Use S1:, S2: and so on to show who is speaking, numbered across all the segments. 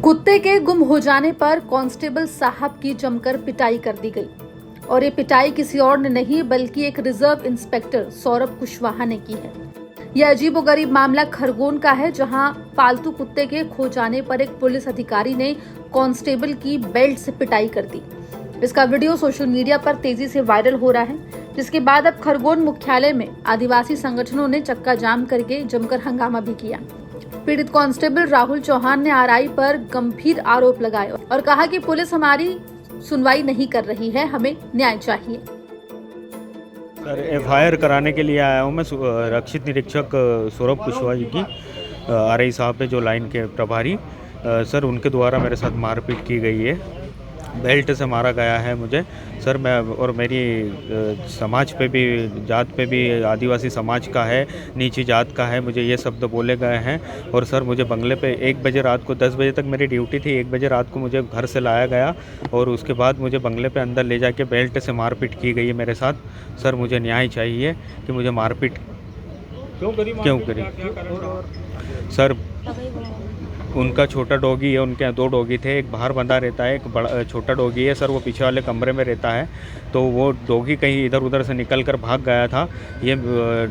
S1: कुत्ते के गुम हो जाने पर कांस्टेबल साहब की जमकर पिटाई कर दी गई और ये पिटाई किसी और ने नहीं बल्कि एक रिजर्व इंस्पेक्टर सौरभ कुशवाहा ने की है। यह अजीबोगरीब मामला खरगोन का है, जहां पालतू कुत्ते के खो जाने पर एक पुलिस अधिकारी ने कांस्टेबल की बेल्ट से पिटाई कर दी। इसका वीडियो सोशल मीडिया पर तेजी से वायरल हो रहा है, जिसके बाद अब खरगोन मुख्यालय में आदिवासी संगठनों ने चक्का जाम करके जमकर हंगामा भी किया। पीड़ित कांस्टेबल राहुल चौहान ने आरआई पर गंभीर आरोप लगाए और कहा कि पुलिस हमारी सुनवाई नहीं कर रही है, हमें न्याय चाहिए।
S2: सर, एफआईआर कराने के लिए आया हूँ मैं रक्षित निरीक्षक सौरभ कुशवाहा जी की आरआई साहब पे जो लाइन के प्रभारी सर, उनके द्वारा मेरे साथ मारपीट की गई है। बेल्ट से मारा गया है मुझे सर। मैं और मेरी समाज पे भी, जात पे भी, आदिवासी समाज का है, नीची जात का है, मुझे ये शब्द बोले गए हैं। और सर, मुझे बंगले पे 1 बजे रात को, 10 बजे तक मेरी ड्यूटी थी, 1 बजे रात को मुझे घर से लाया गया और उसके बाद मुझे बंगले पे अंदर ले जाके बेल्ट से मारपीट की गई है मेरे साथ। सर, मुझे न्याय चाहिए कि मुझे मारपीट क्यों करी। सर, उनका छोटा डॉगी है, उनके 2 डॉगी थे, एक बाहर बंधा रहता है, एक बड़ा छोटा डॉगी है सर, वो पीछे वाले कमरे में रहता है। तो वो डॉगी कहीं इधर उधर से निकल कर भाग गया था। ये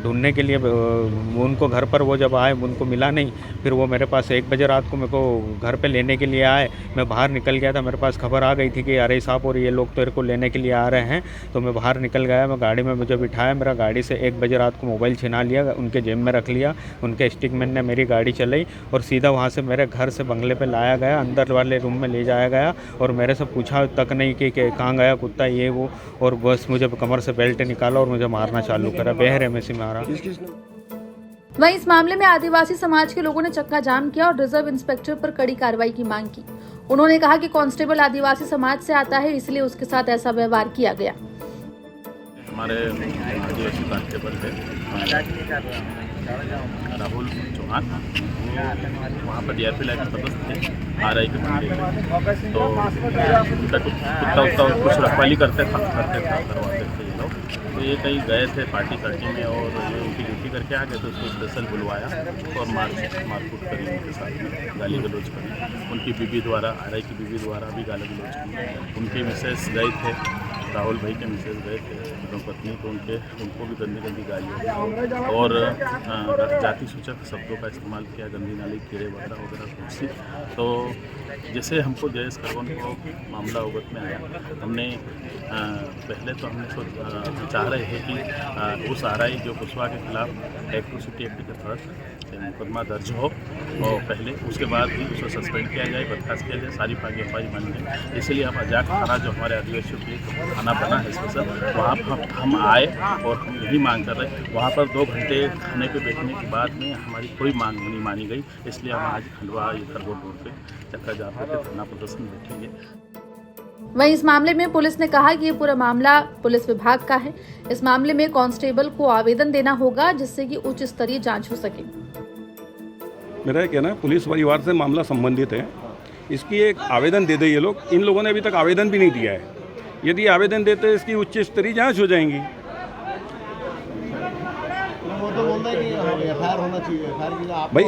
S2: ढूंढने के लिए उनको घर पर वो जब आए उनको मिला नहीं, फिर वो मेरे पास 1 बजे रात को मेरे को घर पे लेने के लिए आए। मैं बाहर निकल गया था, मेरे पास खबर आ गई थी कि अरे साहब और ये लोग तेरे को लेने के लिए आ रहे हैं। तो मैं बाहर निकल गया, मैं गाड़ी में मुझे बिठाया, मेरा गाड़ी से 1 बजे रात को मोबाइल छिना लिया, उनके जेब में रख लिया। उनके स्टिकमैन ने मेरी गाड़ी चलाई और सीधा वहाँ से मेरे घर से बंगले पे लाया गया, अंदर वाले रूम में ले जाया गया और मेरे से पूछा तक नहीं कि कहाँ गया कुत्ता, ये वो, और बस मुझे कमर से बेल्ट निकाला और मुझे मारना चालू करा, बेहरे में से मारा।
S1: वहीं इस मामले में आदिवासी समाज के लोगों ने चक्का जाम किया और रिजर्व इंस्पेक्टर पर कड़ी कार्रवाई की मांग की। उन्होंने कहा कि कांस्टेबल आदिवासी समाज से आता है, इसलिए उसके साथ ऐसा व्यवहार किया गया।
S3: हमारे आदिवासी कांस्टेबल थे राहुल चौहान, वहाँ पर डीआरपी लाइन में पदस्थ थे आरआई के मंदिर में। तो कुत्ता कुछ रखवाली करते करवाते थे ये लोग। तो ये कहीं गए थे पार्टी में और ये उनकी ड्यूटी करके आ गए, तो उसको स्पेशल बुलवाया और मारकूट करी, उनके साथ में गाली गलौज करी। उनकी बीवी द्वारा, आरआई की बीवी द्वारा भी गाली गलौज की। उनके मिसेस गए थे, राहुल भाई के मिसेज गए थे पत्नी, तो उनको भी गंदी गाली और जाति सूचक शब्दों का इस्तेमाल किया, गंदी नाली, कीड़े वगैरह कुछ। तो जैसे हमको जयेश खरगोन को मामला अवगत में आया, हमने पहले तो हमने चाह रहे हैं कि उस आरआई जो कुशवाहा के खिलाफ एट्रोसिटी एक्ट के तहत मुकदमा दर्ज हो और पहले उसके बाद भी उसको सस्पेंड किया जाए, बर्खास्त किया जाए, सारी एफआईआर मानी जाए। इसलिए हम आजाद थाना जो हमारे आदिवासियों के लिए थाना बना है स्पेशल, वहाँ पर हम आए और हम यही मांग कर रहे हैं। वहाँ पर 2 घंटे थाने पे बैठने के बाद में हमारी कोई मांग नहीं मानी गई, इसलिए हम आज खंडवा खरगोन रोड पे चक्का जाम करके थाना प्रदर्शन बैठेंगे।
S1: वहीं इस मामले में पुलिस ने कहा कि ये पूरा मामला पुलिस विभाग का है। इस मामले में कांस्टेबल को आवेदन देना होगा, जिससे कि उच्च स्तरीय जांच हो सके।
S4: मेरा कहना है, पुलिस परिवार से मामला संबंधित है, इसकी एक आवेदन दे दे ये लोग। इन लोगों ने अभी तक आवेदन भी नहीं दिया है। यदि आवेदन देते हैं, इसकी उच्च स्तरीय जांच हो जाएंगी।
S5: वो तो बोलता है कि एफआईआर होना चाहिए। एफआईआर
S4: भाई,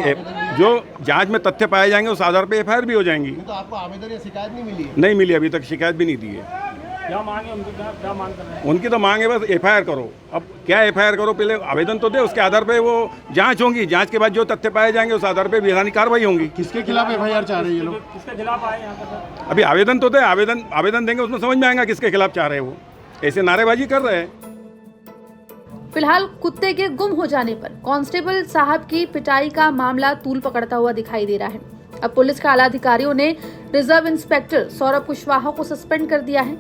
S4: जो जांच में तथ्य पाए जाएंगे उस आधार पे एफआईआर भी हो जाएंगी।
S5: तो आपको आवेदन या शिकायत नहीं मिली?
S4: नहीं मिली, अभी तक शिकायत भी नहीं दी है।
S5: क्या मांग है उनकी? क्या मांग कर रहे हैं?
S4: उनकी तो मांग है बस एफआईआर करो। अब क्या एफआईआर करो, पहले आवेदन तो दे, उसके आधार पे वो जांच होंगी। जांच के बाद जो तथ्य पाए जाएंगे उस आधार पे वैधानिक कार्रवाई होंगी।
S5: किसके खिलाफ एफआईआर चाह रहे हैं ये लोग?
S6: किसके खिलाफ आए यहाँ पर?
S4: अभी आवेदन तो दे, आवेदन देंगे, उसमें समझ में आएगा किसके खिलाफ चाह रहे हैं। वो ऐसे नारेबाजी कर रहे हैं।
S1: फिलहाल कुत्ते के गुम हो जाने पर कांस्टेबल साहब की पिटाई का मामला तूल पकड़ता हुआ दिखाई दे रहा है। अब पुलिस के आला अधिकारियों ने रिजर्व इंस्पेक्टर सौरभ कुशवाहा को सस्पेंड कर दिया है।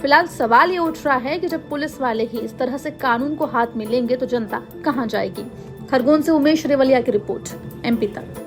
S1: फिलहाल सवाल ये उठ रहा है कि जब पुलिस वाले ही इस तरह से कानून को हाथ में लेंगे तो जनता कहां जाएगी। खरगोन से उमेश रेवलिया की रिपोर्ट, MP तक।